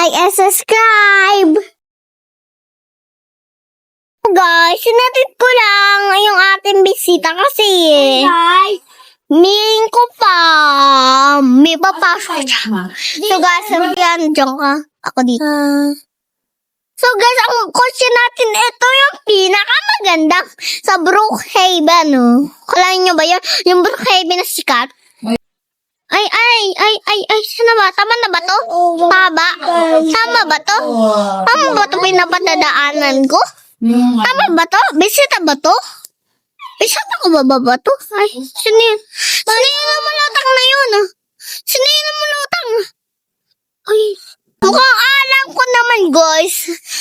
like and subscribe! Guys, sinatid ko lang yung ating bisita kasi Guys, miling ko pa. May papasok siya. So guys, yan, dyan ka. Ako dito. So guys, ang kotse natin, ito yung pinakamaganda sa Brookhaven. Oh. Kalahin nyo ba yun? Yung Brookhaven na sikat? Ay, sana ba? Tama na ba to? Tama? Tama ba to? Tama ba to pinapatadaanan ko? Tama ba to? Bisita ba to? Bisita ko ba to? Ay, sino yun? Sino yun ang malutang na yun? Sino yun ang malutang? Ay, mukhang alam ko naman guys.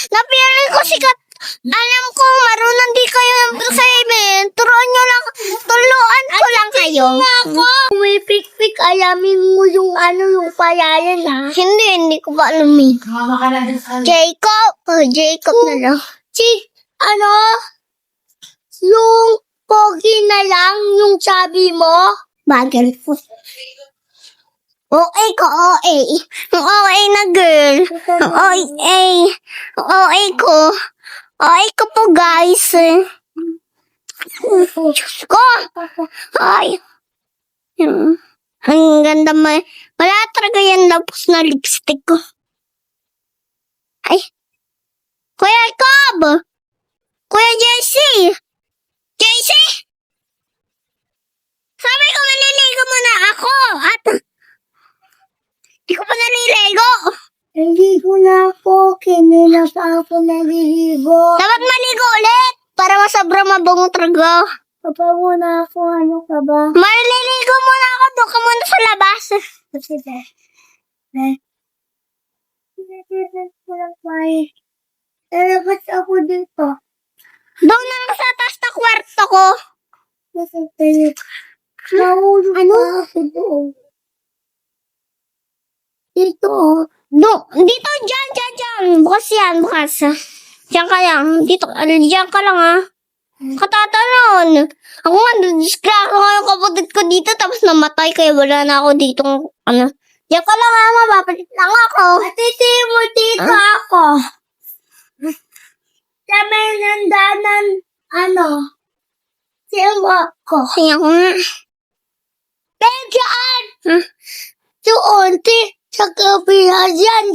Napiling ko sikat. Alam ko marunong di kayo ng Brookhaven. Tuluan ko lang kayo. may pik-pik, alamin mo yung yung payayan ha. Hindi ko pa alam eh. Jacob na lang. Yung pogi na lang yung sabi mo? Bagal po. OA ko, OA. Ang OA na girl. Ang OA ko. OA ko po guys. Diyos ko. Ay. Ang ganda wala talaga yan lapos na lipstick ko. Ay. Kuya Cob! Kuya JC! JC! Sabi ko maliligo muna ako at di ko pa naliligo. Naligo na ako, kinina pa ako naliligo. Dapat maligo ulit para masabra mabungo talaga. Papago na ako, ano ka ba? Maliligo muna ako, doon ka muna sa labas. Kasi Lalabas ako dito. Doon lang sa taas na kwarto ko. Nahulog Ano? pa ako doon. Dito. Dito, dyan. Bukas yan, bukas. Diyan ka lang. Dito, diyan ka lang ha. Katatanon. Ako nga, disgrasya ko yung kapatid ko dito tapos namatay kaya wala na ako dito. Diyan ka lang ha, mapapalit lang ako. Atiti mo dito ako. Sa may nandanan, simo ko. Kaya ko nga. Diyan! Doon, sa kabila, dyan.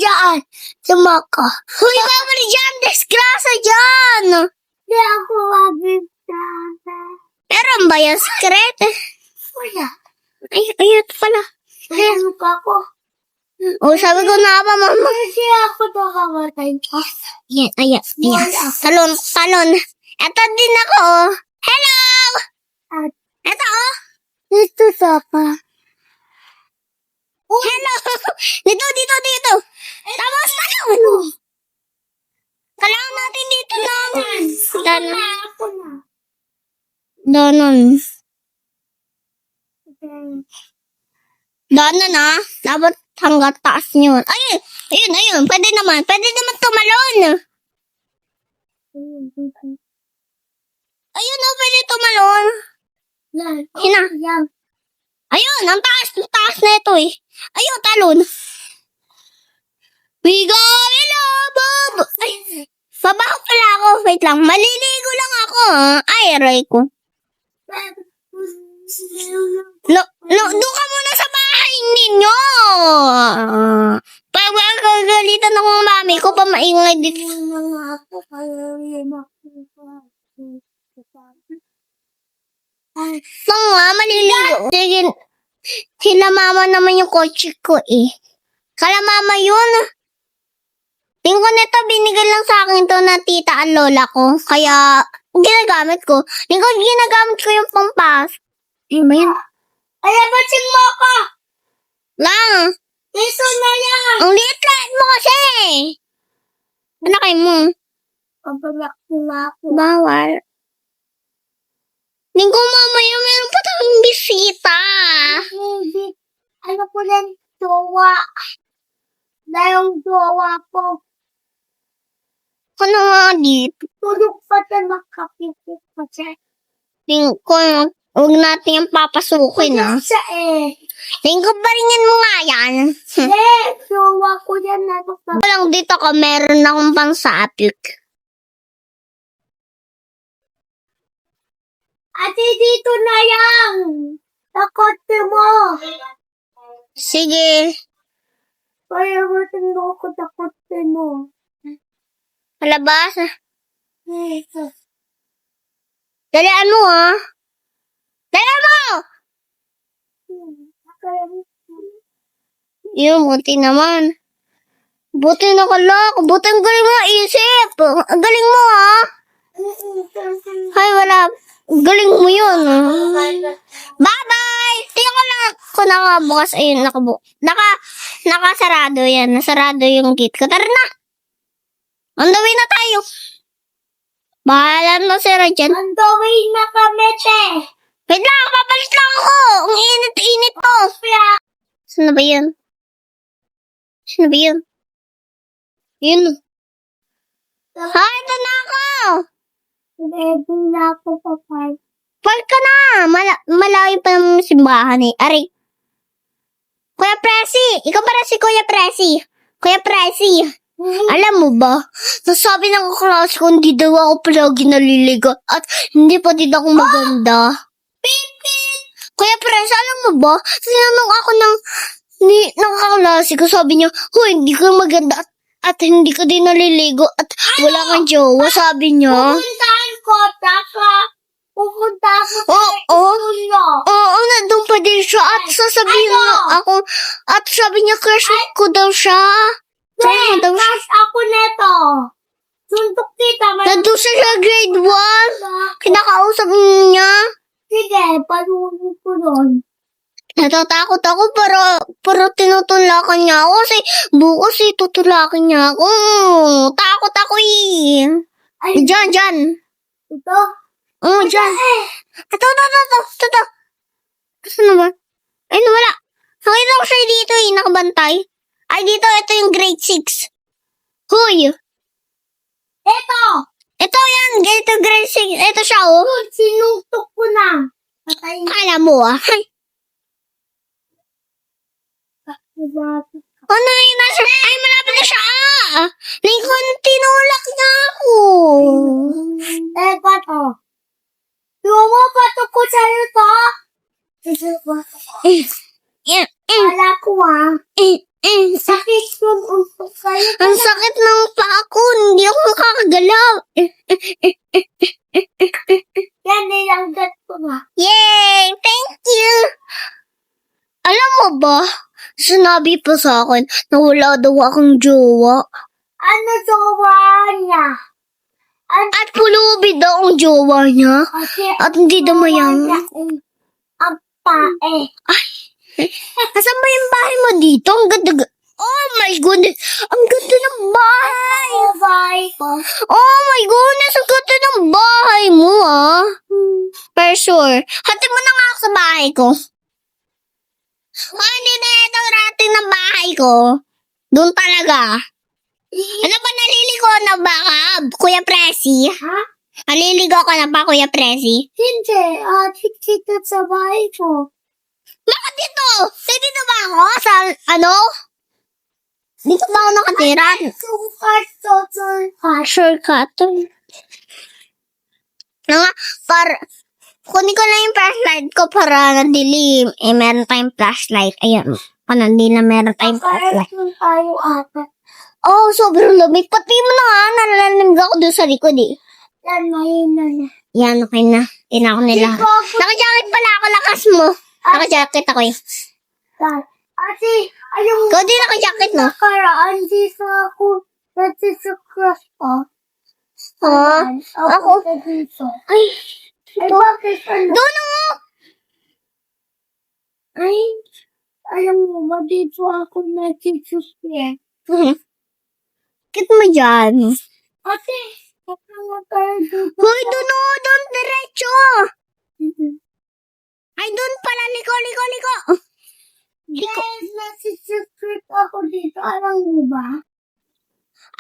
Simo ko. Huy, babali dyan, disgrasya dyan. Di ako magiging Meron ba yung secret? Wala. Ay, ito pala. Meron pa ako. Sabi ko na ba, mama? Kasi ako nakamatay pa. Ayan. Talon. Eto din ako. Hello! At Eto, oh. dito sa pa. Hello! Dito. Tapos, talon. Kailangan natin dito naman. Ako na. Danon. Danon, ha? Dapat hanggang taas nyo. Ayun. Pwede naman tumalon. Ayun, oh, pwede tumalon. Yan. Hina. Yan. Ayun, ang taas na ito eh. Ayun, talon. Bigo, hello, Bob! Ay, babaho pala ako. Wait lang, maliligo lang ako. Ay, aray ko. Doon ka muna sa bahay ninyo. Pag magagalitan ng mami ko pa maingay dito. Maliligo. Sige, sila mama naman yung kotse ko eh. Kala mama yun. Tingko nito, binigay lang sa akin to na tita at lola ko. Kaya, ginagamit ko. Ginagamit ko yung pampas. Ano ba yun? Alabasin mo ako! Lang. Iso na lang! Ang liit-liit mo kasi. Ano kayo mo? Pabalak na ako. Bawal. Linggo mamaya meron pa tayong bisita. Hindi. Ano po rin? Jowa. Na yung jowa ko. Ano nga dito? Tulog pa siya nakapipit pa siya. Linggo, Huwag natin yung papasukin, ah. Siya eh. Linggo pa ringin mo nga yan. Jowa ko yan na Walang dito ko, meron akong pangsapik. Ate, dito na yan. Takot mo. Sige. Kaya mo ako takot mo. Palabas. Dalian mo, ah. Dalian mo! Yun, buti naman. Buti nakalak. Buti ang galing mo isip. Ang galing mo, ah. Ay, wala. Galing mo yun. Bye-bye! Tingnan ko lang ako nakabukas. Ayun, nakasarado yan. Nasarado yung gate ko. Tara na. On the way na tayo. Bahala mo si Rajan. On the way na kami, te. Wait lang, papalit lang ako. Ang init-init po. Saan na ba yun? Saan na ba yun? Yun. Ay, ito na ako. Ready na ako, papay. Park ka na. Malayo pa ng simbahan eh. Ari. Kuya Presi. Ikaw para si Kuya Presi. Kuya Presi. Alam mo ba? Nasabi ng kaklase ko hindi daw ako palagi naliligo at hindi pa din ako maganda. Pipit! Kuya Presi, alam mo ba? Tinanong ako ng kaklase ko. Sabi niya, huy, hindi ka maganda at hindi ka din naliligo at wala kang jowa. Sabi niya. Pupuntahan ko, Pupunta ako Oo. studio. Oo, nandun pa din siya at sasabihin mo ako at sabi niya crush ko daw siya. Crush daw siya. Crush ako neto. Suntok kita. Nandun siya sa grade 1. Kinakausap niya. Sige, panunin ko doon. Natatakot ako pero tinutulakan niya ako kasi bukas tutulakan niya ako. Takot ako eh. Ay, Diyan. ito? Oo, diyan. Ito. Saan na ba? Ay, nawala. Nakita ko siya dito eh, nakabantay. Ay, ito yung grade 6. Huy! Ito! Ito yan, ganito grade 6. Ito siya, oh. Sinuntok ko na. Patay na. Alam mo, ah. Ay, ano yun na siya? Ay, malapit na siya, ah. Tinulak niya ako. Bato. Bato ko sa'yo to. Wala ko Sakit yung untok sa'yo. Ang sakit ng paa ko. Hindi ako makakagalaw. Yan, nilanggat ko na. Yay! Thank you! Alam mo ba, sinabi pa sa akin na wala daw akong jowa. Ano jowa niya? At pulubi daw ang jowa niya. At hindi daw mayang. Ang pae. Asan ba yung bahay mo dito? Ang ganda. Oh my goodness. Ang ganda ng bahay. Oh my goodness. Ang ganda ng bahay mo, ah. For sure. Hati mo na nga ako sa bahay ko. Hindi na ito rating ng bahay ko. Doon talaga. Ano ba naliligo na ba ka, Kuya Presi? Ha? Naliligo ka na ba, Kuya Presi? Hindi. Dito sa bahay ko. Bakit dito? Dito ba ako? Sa, ano? Dito ba ako nakatira? Shortcut. Kunin ko lang yung flashlight ko para nadilim. Meron tayong flashlight. Ayan. Hindi na meron tayong flashlight. Tayo ata. Oh, sobrang lamig. Pati mo na nga. Nalalamig ako doon sa likod eh. Yan, mahina na. Yan, okay na. Ina ko nila. Naka-jacket pala ako. Lakas mo. Naka-jacket ako eh. Ate, ayong Ikaw din naka-jacket no? nakaraan dito ako. Dati sa crush ko. Ako? Dito. Ay, Ay, bakit ano? doon mo! Ay, alam mo ba, dito ako nagsisusye. Bakit mo dyan? Ate, kapag tayo dito. Hoy, doon diretso! Ay, doon pala, liko. Yes, nagsisusye ako dito. Alam mo ba?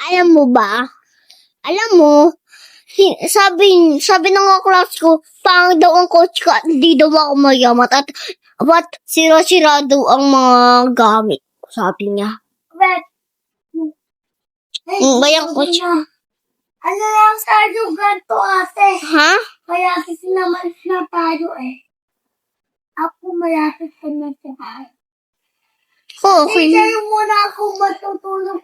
Alam mo ba? Alam mo, sabi ng mga class ko, pangit daw ang coach ko at hindi daw ako mayamat at sira-sira daw ang mga gamit. Sabi niya. Bet. Bayang coach. Ano lang tayo ganito ate? Ha? Malapit naman na tayo eh. Ako malapit na tayo. Okay. Hindi muna ako matutulog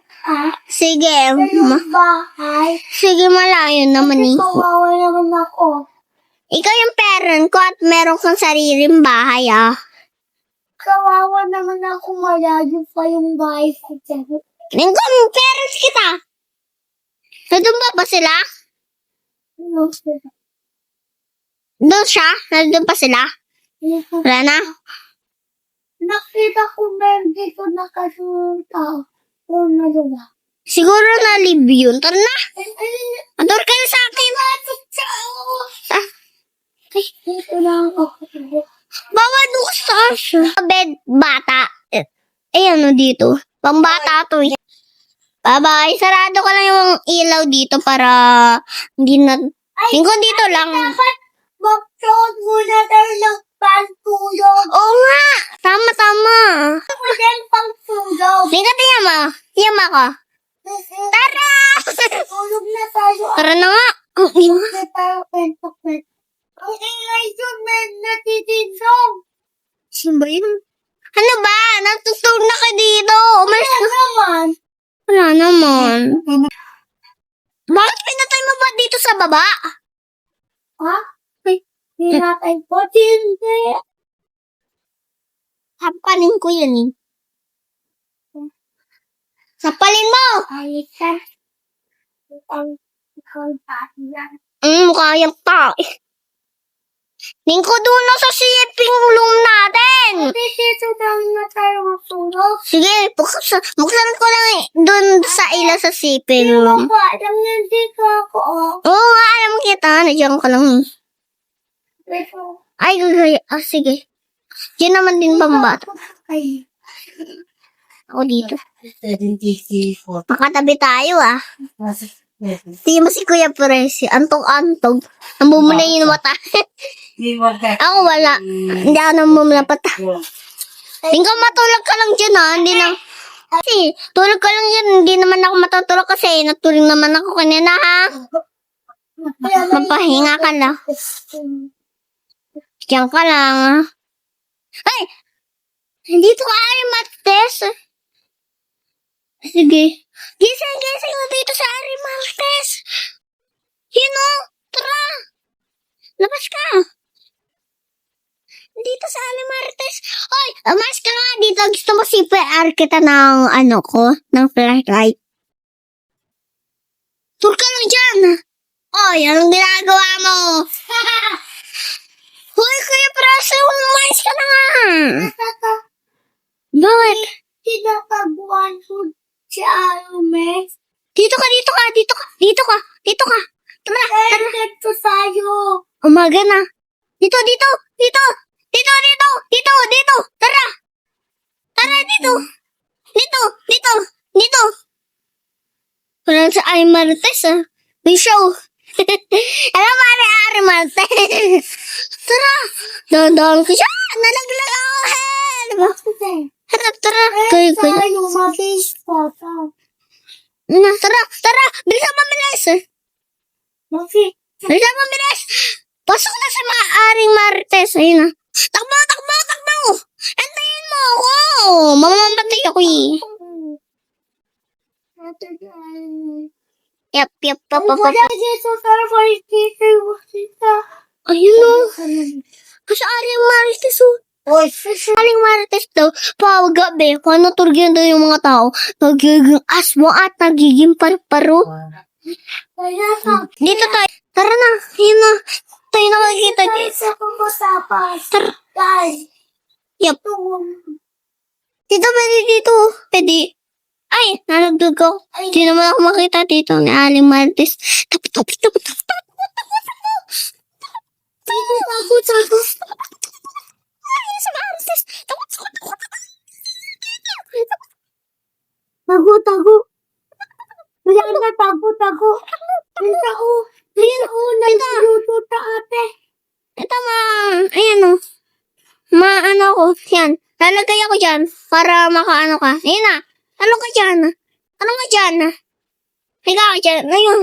Sige. sa iyong bahay. Sige, malayo naman eh. Kawawa naman ako. Ikaw yung parent ko at meron kang sariling bahay ah. Kawawa naman ako, malayo pa yung bahay ko. Lingkong, parents kita. Nandun ba sila? Doon siya? Nandun pa sila? Wala na? Nakita ko meron dito nakasunta. Una nila. Siguro na-live yun. Tara na. Ador kayo sa akin. Ah, Dito lang ako. bawal doon sa bed bata. Ano dito? Pambata to eh. Bye-bye. Sarado ko lang yung ilaw dito para hindi na... Lingkong dito lang. Dapat mag-shot muna tayo ng pantulog. Oo nga. Tama. Ako din pantulog. Lingkong tiyan mo. Tiyan mo ako. Tara! Tulog na tayo. Tara na nga. Ang ina. Tulog na tayo. Ang ingay yun, may natitinsong. Sino ba yun? Ano ba? Natutulog na ka dito. Umalis Ano ka. naman? Wala naman. Bakit pinatay mo ba dito sa baba? Ha? Ay. Hinatay po, hindi. Sapanin ko yan eh. Sapalin mo! Ay, sir. Ang yan. Mukha yung tao eh. Lingko doon na sa shipping room natin. Dito lang na tayo matulog. Sige, buksan ko lang eh. Doon sa ila sa shipping room. Ako, alam niyo, hindi ko ako. Oo nga, alam kita. Nandiyan ka lang. Pero, Ay, sige. Diyan naman din pambata. ay, Ako dito. Makatabi tayo ah. Tingin mo si Kuya Presi. Antog-antog. Namumula yung mata. Ako wala. Hindi ako namumula pata. Lingko, matulog ka lang dyan ah. Hindi na. Kasi, tulog ka lang dyan. Hindi naman ako matutulog kasi natulog naman ako kanina ha. Mapahinga ka lang. Diyan ka lang ah. Ay! Dito ka ay Martes. Sige. Gising mo dito sa Ari Martes. Yun o. Tara. Labas ka. Dito sa Ari Martes. Hoy, labas ka nga dito. Gusto mo CPR kita ng ng flashlight. Tur ka lang dyan. Hoy, anong ginagawa mo? Hoy, Kuya Prase, umayos ka na nga. Bakit? tinatabuan ko si Alume. Dito ka. Tara. Dito tayo. Umaga na. Dito. Tara. Tara, dito. Parang sa Ari Martes, ah. May show. Alam mo, Ari Martes. Tara. Dahan-dahan ko siya. Nalaglag ako. Diba? Tara. Kuya. Tayo, mabilis pa. Tara. Bilisan mo, bilis. Bilisan mo, bilis. Pasok na sa mga Aring Martes. Ayun na. Takbo. Antayin mo ako. Mamamatay ako eh. Yap. Dito tayo kita. Ayun o. Kasi Aring Martes o. Aling Martes daw, pawagabi, kung naturgyan daw yung mga tao, nagiging asmo at nagiging paru-paro. Dito tayo. Tara na. Ayun na. Tayo nakakita dito. Sa kumasapas. Tara. Guys. Yap. Dito. Pwede. Ay, nalagdag ako. Hindi naman ako makita dito ni Aling Martes. Tapo. Tago. Ay, sa Martes. Tago. Tago. Wala na, tago. Tago. Nagluto ta ate. Ito ayan o. Maano ko, yan. Lalagay ako dyan para makaano ka. Ayan na. Ano ka dyan? Ano ka dyan? Higa ka dyan. Ayun.